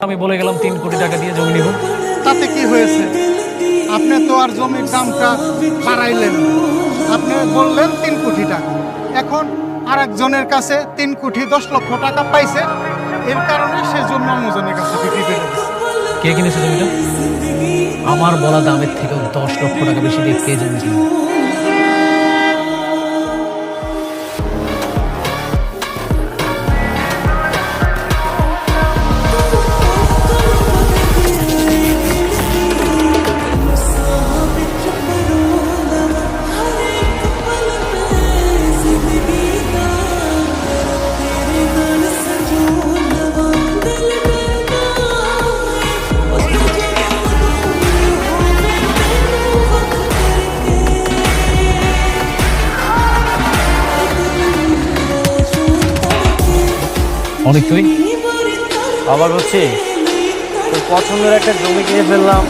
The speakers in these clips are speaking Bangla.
আমি বলে গেলাম 3 কোটি টাকা দিয়ে জমি নিব। তাতে কি হয়েছে? আপনি তো আর জমির দামটা বাড়াইলেন না। আপনি বললেন 3 কোটি টাকা, এখন আরেকজনের কাছে 3,10,00,000 টাকা পাইছে, এর কারণে সে জমি অন্যজনের কাছে বিক্রি করে দিচ্ছে। কে কিনেছে জমিটা? আমার বলা দামের থেকে 10 লক্ষ টাকা বেশি দিয়ে কে জমি কিনে? অনেক তুই আবার হচ্ছে তোর পছন্দের একটা জমি কিনে ফেললাম,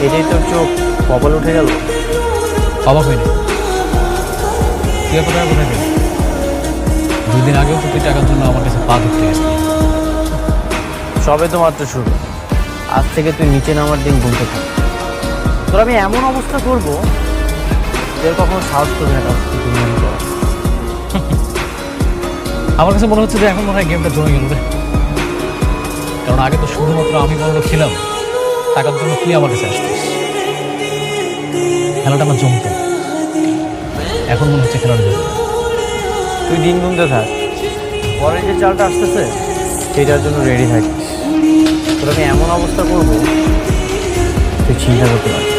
এটাই তোর চোখ কপাল উঠে গেল। অবাক হয়নি? তুই এত টাকা কোথায় পেলি? 2 দিন আগেও তো তুই টাকার জন্য আমার কাছে পা ধরতে গেছিলি। সবে তো মাত্র শুরু, আজ থেকে তুই নিচে নামার দিন গুনতে থাক। তোর আমি এমন অবস্থা করবো তোর কখনো সাহস করবে না কাউকে দুর্নীতি করা। আমার কাছে মনে হচ্ছে যে এখন মনে হয় গেমটা জমে গেল রে। কারণ আগে তো শুধুমাত্র আমি বড় লোক ছিলাম, টাকার জন্য তুই আমার কাছে আসতিস, খেলাটা আমার জমতো। এখন মনে হচ্ছে খেলাটা জমবে। তুই দিন গুনতে থাক, পরে যে চালটা আসতেছে সেটার জন্য রেডি থাকিস। তোর আমি এমন অবস্থা করবো তুই চিন্তা করতে পারবি।